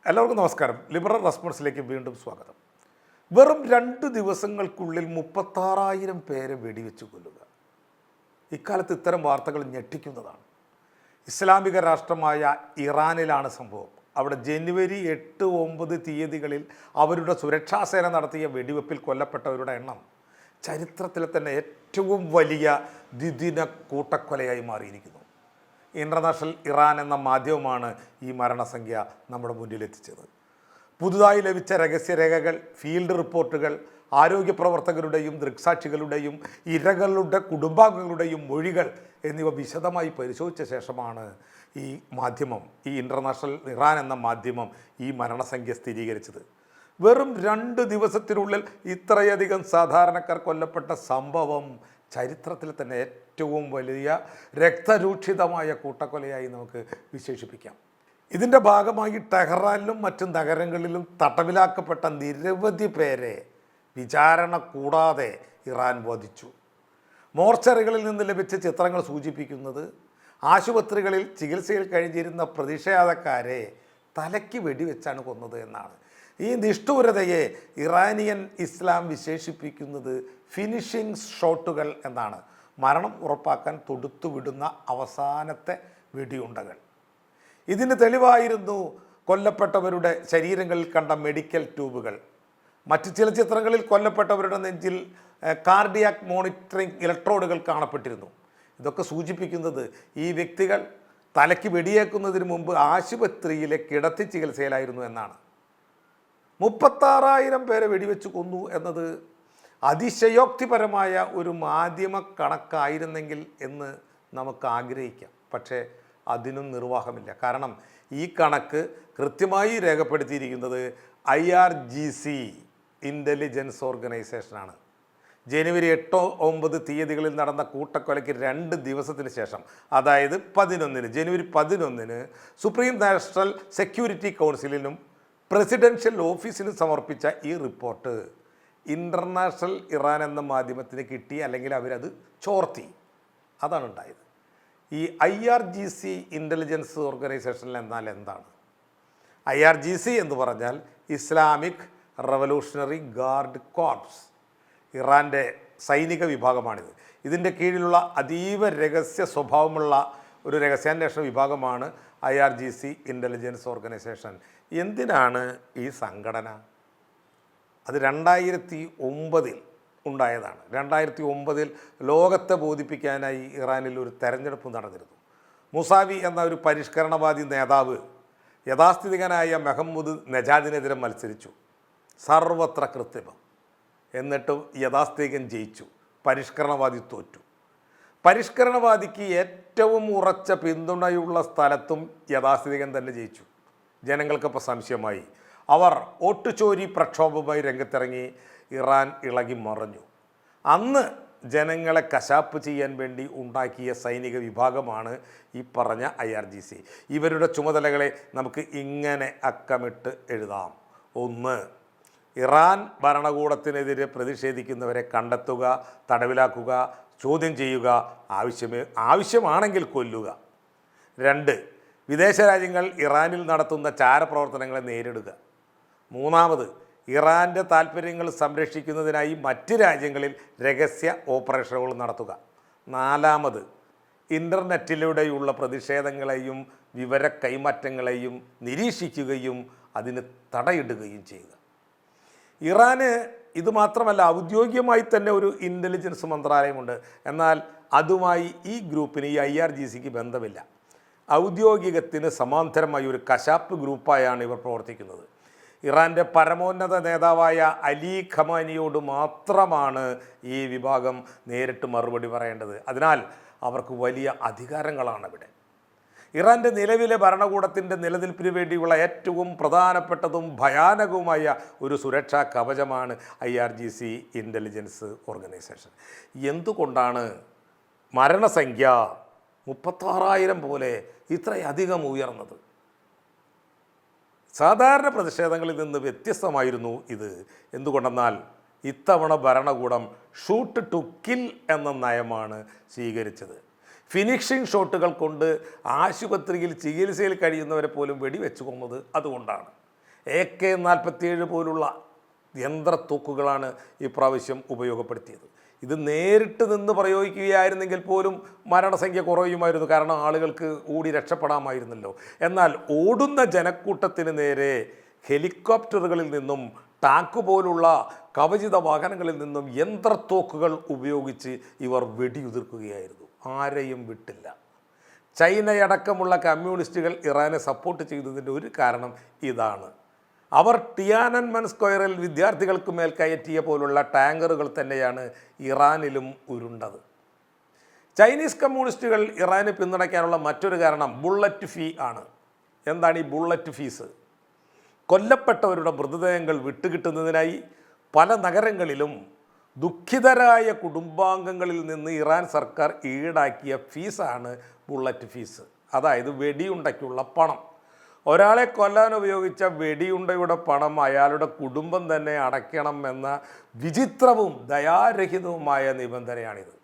എല്ലാവർക്കും നമസ്കാരം. ലിബറൽ റെസ്പോൺസിലേക്ക് വീണ്ടും സ്വാഗതം. വെറും 2 ദിവസങ്ങൾക്കുള്ളിൽ 36,000 പേരെ വെടിവെച്ച് കൊല്ലുക. ഇക്കാലത്ത് ഇത്തരം വാർത്തകൾ ഞെട്ടിക്കുന്നതാണ്. ഇസ്ലാമിക രാഷ്ട്രമായ ഇറാനിലാണ് സംഭവം. അവിടെ ജനുവരി 8, 9 തീയതികളിൽ അവരുടെ സുരക്ഷാസേന നടത്തിയ വെടിവെപ്പിൽ കൊല്ലപ്പെട്ടവരുടെ എണ്ണം ചരിത്രത്തിലെ തന്നെ ഏറ്റവും വലിയ ദ്വിദിന കൂട്ടക്കൊലയായി മാറിയിരിക്കുന്നു. ഇൻ്റർനാഷണൽ ഇറാൻ എന്ന മാധ്യമമാണ് ഈ മരണസംഖ്യ നമ്മുടെ മുന്നിലെത്തിച്ചത്. പുതുതായി ലഭിച്ച രഹസ്യരേഖകൾ, ഫീൽഡ് റിപ്പോർട്ടുകൾ, ആരോഗ്യ പ്രവർത്തകരുടെയും ദൃക്സാക്ഷികളുടെയും ഇരകളുടെ കുടുംബാംഗങ്ങളുടെയും മൊഴികൾ എന്നിവ വിശദമായി പരിശോധിച്ച ശേഷമാണ് ഈ ഇൻ്റർനാഷണൽ ഇറാൻ എന്ന മാധ്യമം ഈ മരണസംഖ്യ സ്ഥിരീകരിച്ചത്. വെറും 2 ദിവസത്തിനുള്ളിൽ ഇത്രയധികം സാധാരണക്കാർ കൊല്ലപ്പെട്ട സംഭവം ചരിത്രത്തിൽ തന്നെ ഏറ്റവും വലിയ രക്തരൂക്ഷിതമായ കൂട്ടക്കൊലയായി നമുക്ക് വിശേഷിപ്പിക്കാം. ഇതിൻ്റെ ഭാഗമായി ടെഹ്റാനിലും മറ്റു നഗരങ്ങളിലും തടവിലാക്കപ്പെട്ട നിരവധി പേരെ വിചാരണ കൂടാതെ ഇറാൻ വധിച്ചു. മോർച്ചറികളിൽ നിന്ന് ലഭിച്ച ചിത്രങ്ങൾ സൂചിപ്പിക്കുന്നത് ആശുപത്രികളിൽ ചികിത്സയിൽ കഴിഞ്ഞിരുന്ന പ്രതിഷേധക്കാരെ തലയ്ക്ക് വെടിവെച്ചാണ് കൊന്നത് എന്നാണ്. ഈ നിഷ്ഠൂരതയെ ഇറാനിയൻ ഇസ്ലാം വിശേഷിപ്പിക്കുന്നത് ഫിനിഷിംഗ് ഷോട്ടുകൾ എന്നാണ്. മരണം ഉറപ്പാക്കാൻ തൊടുത്തുവിടുന്ന അവസാനത്തെ വെടിയുണ്ടകൾ. ഇതിന് തെളിവായിരുന്നു കൊല്ലപ്പെട്ടവരുടെ ശരീരങ്ങളിൽ കണ്ട മെഡിക്കൽ ട്യൂബുകൾ. മറ്റ് ചില ചിത്രങ്ങളിൽ കൊല്ലപ്പെട്ടവരുടെ നെഞ്ചിൽ കാർഡിയാക് മോണിറ്ററിംഗ് ഇലക്ട്രോഡുകൾ കാണപ്പെട്ടിരുന്നു. ഇതൊക്കെ സൂചിപ്പിക്കുന്നത് ഈ വ്യക്തികൾ തലയ്ക്ക് വെടിയേക്കുന്നതിന് മുമ്പ് ആശുപത്രിയിലെ കിടത്തി ചികിത്സയിലായിരുന്നു എന്നാണ്. 36,000 പേരെ വെടിവെച്ച് കൊന്നു എന്നത് അതിശയോക്തിപരമായ ഒരു മാധ്യമ കണക്കായിരുന്നെങ്കിൽ എന്ന് നമുക്ക് ആഗ്രഹിക്കാം. പക്ഷേ അതിനും നിർവാഹമില്ല. കാരണം ഈ കണക്ക് കൃത്യമായി രേഖപ്പെടുത്തിയിരിക്കുന്നത് IRGC ഇൻ്റലിജൻസ് ഓർഗനൈസേഷനാണ്. ജനുവരി 8, 9 തീയതികളിൽ നടന്ന കൂട്ടക്കൊലയ്ക്ക് 2 ദിവസത്തിന് ശേഷം, അതായത് ജനുവരി 11 സുപ്രീം നാഷണൽ സെക്യൂരിറ്റി കൗൺസിലിനും പ്രസിഡൻഷ്യൽ ഓഫീസിനും സമർപ്പിച്ച ഈ റിപ്പോർട്ട് ഇൻ്റർനാഷണൽ ഇറാൻ എന്ന മാധ്യമത്തിന് കിട്ടി, അല്ലെങ്കിൽ അവരത് ചോർത്തി. അതാണ് ഉണ്ടായത്. ഈ IRGC ഇൻ്റലിജൻസ് ഓർഗനൈസേഷനിൽ എന്നാൽ എന്താണ്? IRGC എന്ന് പറഞ്ഞാൽ ഇസ്ലാമിക് റവല്യൂഷണറി ഗാർഡ് കോർപ്സ്, ഇറാൻ്റെ സൈനിക വിഭാഗമാണിത്. ഇതിൻ്റെ കീഴിലുള്ള അതീവ രഹസ്യ സ്വഭാവമുള്ള ഒരു രഹസ്യാന്വേഷണ വിഭാഗമാണ് IRGC ഇൻ്റലിജൻസ് ഓർഗനൈസേഷൻ. എന്തിനാണ് ഈ സംഘടന? അത് 2009 ഉണ്ടായതാണ്. 2009 ലോകത്തെ ബോധിപ്പിക്കാനായി ഇറാനിൽ ഒരു തെരഞ്ഞെടുപ്പ് നടന്നിരുന്നു. മുസാവി എന്ന ഒരു പരിഷ്കരണവാദി നേതാവ് യഥാസ്ഥിതികനായ മെഹമ്മൂദ് നെജാദിനെതിരെ മത്സരിച്ചു. സർവത്ര കൃത്രിമം. എന്നിട്ടും യഥാസ്ഥിതികൻ ജയിച്ചു, പരിഷ്കരണവാദി തോറ്റു. പരിഷ്കരണവാദിക്ക് ഏറ്റവും ഉറച്ച പിന്തുണയുള്ള സ്ഥലത്തും യഥാസ്ഥിതികൻ തന്നെ ജയിച്ചു. ജനങ്ങൾക്കപ്പോൾ സംശയമായി. അവർ വോട്ടുചോരി പ്രക്ഷോഭവുമായി രംഗത്തിറങ്ങി. ഇറാൻ ഇളകി മറിഞ്ഞു. അന്ന് ജനങ്ങളെ കശാപ്പ് ചെയ്യാൻ വേണ്ടി ഉണ്ടാക്കിയ സൈനിക വിഭാഗമാണ് ഈ പറഞ്ഞ IRGC. ഇവരുടെ ചുമതലകളെ നമുക്ക് ഇങ്ങനെ അക്കമിട്ട് എഴുതാം. 1. ഇറാൻ ഭരണകൂടത്തിനെതിരെ പ്രതിഷേധിക്കുന്നവരെ കണ്ടെത്തുക, തടവിലാക്കുക, ചോദ്യം ചെയ്യുക, ആവശ്യമാണെങ്കിൽ കൊല്ലുക. 2. വിദേശ രാജ്യങ്ങൾ ഇറാനിൽ നടത്തുന്ന ചാരപ്രവർത്തനങ്ങളെ നേരിടുക. 3. ഇറാൻ്റെ താൽപ്പര്യങ്ങൾ സംരക്ഷിക്കുന്നതിനായി മറ്റ് രാജ്യങ്ങളിൽ രഹസ്യ ഓപ്പറേഷനുകൾ നടത്തുക. 4. ഇൻ്റർനെറ്റിലൂടെയുള്ള പ്രതിഷേധങ്ങളെയും വിവര കൈമാറ്റങ്ങളെയും നിരീക്ഷിക്കുകയും അതിന് തടയിടുകയും ചെയ്യുക. ഇറാന് ഇത് മാത്രമല്ല, ഔദ്യോഗികമായി തന്നെ ഒരു ഇൻ്റലിജൻസ് മന്ത്രാലയമുണ്ട്. എന്നാൽ അതുമായി ഈ ഗ്രൂപ്പിന്, ഈ IRGCക്ക് ബന്ധമില്ല. ഔദ്യോഗികത്തിന് സമാന്തരമായി ഒരു കശാപ്പ് ഗ്രൂപ്പായാണ് ഇവർ പ്രവർത്തിക്കുന്നത്. ഇറാൻ്റെ പരമോന്നത നേതാവായ അലി ഖമാനിയോട് മാത്രമാണ് ഈ വിഭാഗം നേരിട്ട് മറുപടി പറയേണ്ടത്. അതിനാൽ അവർക്ക് വലിയ അധികാരങ്ങളാണ് ഇവിടെ. ഇറാൻ്റെ നിലവിലെ ഭരണകൂടത്തിൻ്റെ നിലനിൽപ്പിന് വേണ്ടിയുള്ള ഏറ്റവും പ്രധാനപ്പെട്ടതും ഭയാനകവുമായ ഒരു സുരക്ഷാ കവചമാണ് IRGC ഇൻ്റലിജൻസ് ഓർഗനൈസേഷൻ. എന്തുകൊണ്ടാണ് മരണസംഖ്യ 36,000 പോലെ ഇത്രയധികം ഉയർന്നത്? സാധാരണ പ്രതിഷേധങ്ങളിൽ നിന്ന് വ്യത്യസ്തമായിരുന്നു ഇത്. എന്തുകൊണ്ടെന്നാൽ ഇത്തവണ ഭരണകൂടം ഷൂട്ട് ടു കിൽ എന്ന നയമാണ് സ്വീകരിച്ചത്. ഫിനിഷിംഗ് ഷോട്ടുകൾ കൊണ്ട് ആശുപത്രിയിൽ ചികിത്സയിൽ കഴിയുന്നവരെ പോലും വെടിവെച്ച് കൊന്നത് അതുകൊണ്ടാണ്. AK-47 പോലുള്ള യന്ത്രത്തോക്കുകളാണ് ഇപ്രാവശ്യം ഉപയോഗപ്പെടുത്തിയത്. ഇത് നേരിട്ട് നിന്ന് പ്രയോഗിക്കുകയായിരുന്നെങ്കിൽ പോലും മരണസംഖ്യ കുറയുമായിരുന്നു, കാരണം ആളുകൾക്ക് ഓടി രക്ഷപ്പെടാമായിരുന്നല്ലോ. എന്നാൽ ഓടുന്ന ജനക്കൂട്ടത്തിന് നേരെ ഹെലികോപ്റ്ററുകളിൽ നിന്നും ടാങ്ക് പോലുള്ള കവചിത വാഹനങ്ങളിൽ നിന്നും യന്ത്രത്തോക്കുകൾ ഉപയോഗിച്ച് ഇവർ വെടിയുതിർക്കുകയായിരുന്നു. ആരെയും വിട്ടില്ല. ചൈനയടക്കമുള്ള കമ്മ്യൂണിസ്റ്റുകൾ ഇറാനെ സപ്പോർട്ട് ചെയ്തതിൻ്റെ ഒരു കാരണം ഇതാണ്. അവർ ടിയാനൻമെൻ സ്ക്വയറിൽ വിദ്യാർത്ഥികൾക്ക് മേൽ കയറ്റിയ പോലുള്ള ടാങ്കറുകൾ തന്നെയാണ് ഇറാനിലും ഉരുണ്ടത്. ചൈനീസ് കമ്മ്യൂണിസ്റ്റുകൾ ഇറാനെ പിന്തുണയ്ക്കാനുള്ള മറ്റൊരു കാരണം ബുള്ളറ്റ് ഫീ ആണ്. എന്താണ് ഈ ബുള്ളറ്റ് ഫീസ്? കൊല്ലപ്പെട്ടവരുടെ മൃതദേഹങ്ങൾ വിട്ടുകിട്ടുന്നതിനായി പല നഗരങ്ങളിലും ദുഃഖിതരായ കുടുംബാംഗങ്ങളിൽ നിന്ന് ഇറാൻ സർക്കാർ ഈടാക്കിയ ഫീസാണ് ബുള്ളറ്റ് ഫീസ്. അതായത് വെടിയുണ്ടയ്ക്കുള്ള പണം. ഒരാളെ കൊല്ലാൻ ഉപയോഗിച്ച വെടിയുണ്ടയുടെ പണം അയാളുടെ കുടുംബം തന്നെ അടയ്ക്കണം എന്ന വിചിത്രവും ദയാരഹിതവുമായ നിബന്ധനയാണിത്.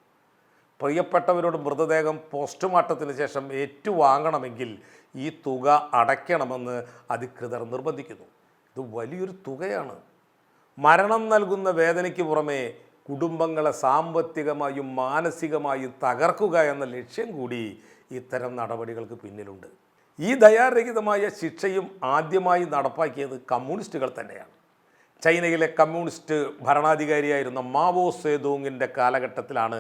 പ്രിയപ്പെട്ടവരുടെ മൃതദേഹം പോസ്റ്റ്മോർട്ടത്തിന് ശേഷം ഏറ്റുവാങ്ങണമെങ്കിൽ ഈ തുക അടയ്ക്കണമെന്ന് അധികൃതർ നിർബന്ധിക്കുന്നു. ഇത് വലിയൊരു തുകയാണ്. മരണം നൽകുന്ന വേദനയ്ക്ക് പുറമെ കുടുംബങ്ങളെ സാമ്പത്തികമായും മാനസികമായും തകർക്കുക എന്ന ലക്ഷ്യം കൂടി ഇത്തരം നടപടികൾക്ക് പിന്നിലുണ്ട്. ഈ ദയാരഹിതമായ ശിക്ഷയും ആദ്യമായി നടപ്പാക്കിയത് കമ്മ്യൂണിസ്റ്റുകൾ തന്നെയാണ്. ചൈനയിലെ കമ്മ്യൂണിസ്റ്റ് ഭരണാധികാരിയായിരുന്ന മാവോ സേതൂങ്ങിൻ്റെ കാലഘട്ടത്തിലാണ്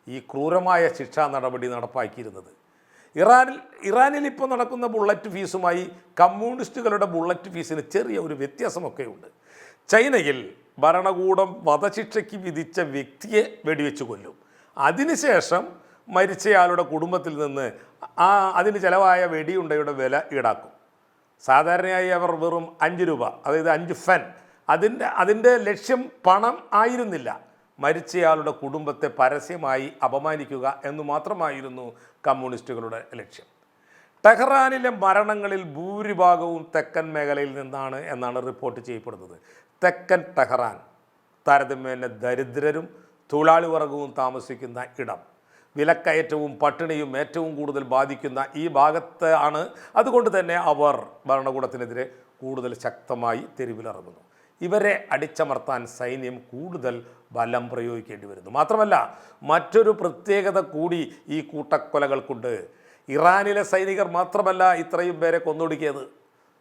ഈ ക്രൂരമായ ശിക്ഷാ നടപടി നടപ്പാക്കിയിരുന്നത്. ഇറാനിൽ ഇപ്പോൾ നടക്കുന്ന ബുള്ളറ്റ് ഫീസുമായി കമ്മ്യൂണിസ്റ്റുകളുടെ ബുള്ളറ്റ് ഫീസിന് ചെറിയ ഒരു വ്യത്യാസമൊക്കെയുണ്ട്. ചൈനയിൽ ഭരണകൂടം വധശിക്ഷയ്ക്ക് വിധിച്ച വ്യക്തിയെ വെടിവെച്ച് കൊല്ലും. അതിനുശേഷം മരിച്ചയാളുടെ കുടുംബത്തിൽ നിന്ന് അതിന് ചിലവായ വെടിയുണ്ടയുടെ വില ഈടാക്കും. സാധാരണയായി അവർ വെറും 5 രൂപ, അതായത് 5 ഫെൻ, അതിൻ്റെ ലക്ഷ്യം പണം ആയിരുന്നില്ല, മരിച്ചയാളുടെ കുടുംബത്തെ പരസ്യമായി അപമാനിക്കുക എന്ന് മാത്രമായിരുന്നു കമ്മ്യൂണിസ്റ്റുകളുടെ ലക്ഷ്യം. ടെഹ്റാനിലെ മരണങ്ങളിൽ ഭൂരിഭാഗവും തെക്കൻ മേഖലയിൽ നിന്നാണ് എന്നാണ് റിപ്പോർട്ട് ചെയ്യപ്പെടുന്നത്. തെക്കൻ ടെഹ്റാൻ താരതമ്യേന ദരിദ്രരും തൊഴിലാളി വർഗവും താമസിക്കുന്ന ഇടം. വിലക്കയറ്റവും പട്ടിണിയും ഏറ്റവും കൂടുതൽ ബാധിക്കുന്ന ഈ ഭാഗത്ത് ആണ്. അതുകൊണ്ട് തന്നെ അവർ ഭരണകൂടത്തിനെതിരെ കൂടുതൽ ശക്തമായി തെരുവിലിറങ്ങുന്നു. ഇവരെ അടിച്ചമർത്താൻ സൈന്യം കൂടുതൽ ബലം പ്രയോഗിക്കേണ്ടി വരുന്നു. മാത്രമല്ല, മറ്റൊരു പ്രത്യേകത കൂടി ഈ കൂട്ടക്കൊലകൾക്കുണ്ട്. ഇറാനിലെ സൈനികർ മാത്രമല്ല ഇത്രയും പേരെ കൊന്നൊടുക്കിയത്.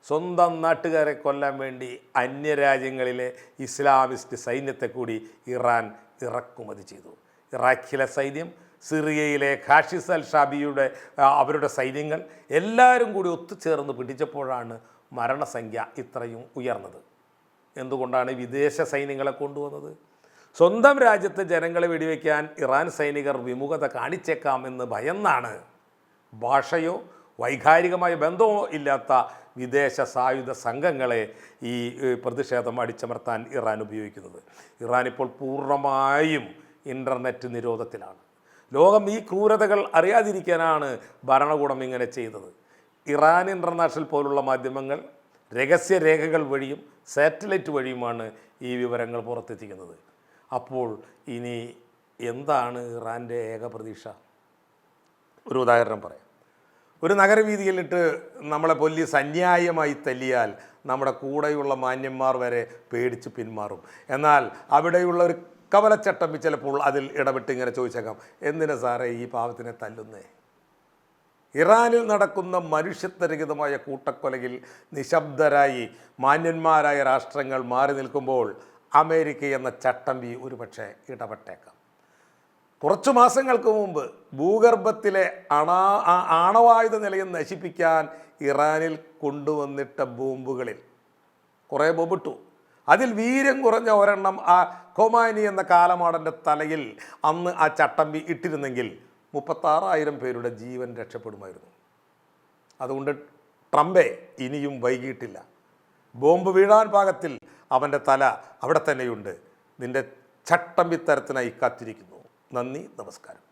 സ്വന്തം നാട്ടുകാരെ കൊല്ലാൻ വേണ്ടി അന്യരാജ്യങ്ങളിലെ ഇസ്ലാമിസ്റ്റ് സൈന്യത്തെ കൂടി ഇറാൻ ഇറക്കുമതി ചെയ്തു. ഇറാഖിലെ സൈന്യം, സിറിയയിലെ ഖാഷിസ് അൽ ഷാബിയുടെ അവരുടെ സൈന്യങ്ങൾ എല്ലാവരും കൂടി ഒത്തുചേർന്ന് പിടിച്ചപ്പോഴാണ് മരണസംഖ്യ ഇത്രയും ഉയർന്നത്. എന്തുകൊണ്ടാണ് വിദേശ സൈന്യങ്ങളെ കൊണ്ടുവന്നത്? സ്വന്തം രാജ്യത്തെ ജനങ്ങളെ വെടിവെക്കാൻ ഇറാൻ സൈനികർ വിമുഖത കാണിച്ചേക്കാമെന്ന് ഭയന്നാണ് ഭാഷയോ വൈകാരികമായ ബന്ധമോ ഇല്ലാത്ത വിദേശ സായുധ സംഘങ്ങളെ ഈ പ്രതിഷേധം അടിച്ചമർത്താൻ ഇറാൻ ഉപയോഗിക്കുന്നത്. ഇറാൻ ഇപ്പോൾ പൂർണ്ണമായും ഇൻ്റർനെറ്റ് നിരോധത്തിലാണ്. ലോകം ഈ ക്രൂരതകൾ അറിയാതിരിക്കാനാണ് ഭരണകൂടം ഇങ്ങനെ ചെയ്തത്. ഇറാൻ ഇൻ്റർനാഷണൽ പോലുള്ള മാധ്യമങ്ങൾ രഹസ്യരേഖകൾ വഴിയും സാറ്റലൈറ്റ് വഴിയുമാണ് ഈ വിവരങ്ങൾ പുറത്തെത്തിക്കുന്നത്. അപ്പോൾ ഇനി എന്താണ് ഇറാൻ്റെ ഏക പ്രതീക്ഷ? ഒരു ഉദാഹരണം പറയാം. ഒരു നഗരവീതിയിലിട്ട് നമ്മളെ പോലീസ് അന്യായമായി തല്ലിയാൽ നമ്മുടെ കൂടെയുള്ള മാന്യന്മാർ വരെ പേടിച്ച് പിന്മാറും. എന്നാൽ അവിടെയുള്ള ഒരു കവലച്ചട്ടമ്പി ചിലപ്പോൾ അതിൽ ഇടപെട്ട് ഇങ്ങനെ ചോദിച്ചേക്കാം, എന്തിനാ സാറേ ഈ പാവത്തിനെ തല്ലുന്നേ? ഇറാനിൽ നടക്കുന്ന മനുഷ്യത്വരഹിതമായ കൂട്ടക്കൊലയിൽ നിശബ്ദരായി മാന്യന്മാരായ രാഷ്ട്രങ്ങൾ മാറി നിൽക്കുമ്പോൾ അമേരിക്ക എന്ന ചട്ടമ്പി ഒരുപക്ഷെ ഇടപെട്ടേക്കാം. കുറച്ചു മാസങ്ങൾക്ക് മുമ്പ് ഭൂഗർഭത്തിലെ ആണവായുധ നിലയം നശിപ്പിക്കാൻ ഇറാനിൽ കൊണ്ടുവന്നിട്ട ബോംബുകളിൽ കുറേ ബോംബിട്ടു. അതിൽ വീര്യം കുറഞ്ഞ ഒരെണ്ണം ആ ഖൊമാനി എന്ന കാലമാടൻ്റെ തലയിൽ അന്ന് ആ ചട്ടമ്പി ഇട്ടിരുന്നെങ്കിൽ 36,000 പേരുടെ ജീവൻ രക്ഷപ്പെടുമായിരുന്നു. അതുകൊണ്ട് ട്രംപേ ഇനിയും വൈകിയിട്ടില്ല. ബോംബ് വീഴാൻ പാകത്തിൽ അവൻ്റെ തല അവിടെ തന്നെയുണ്ട്. നിൻ്റെ ചട്ടമ്പിത്തരത്തിനായി കാത്തിരിക്കുന്നു. നന്ദി, നമസ്കാരം.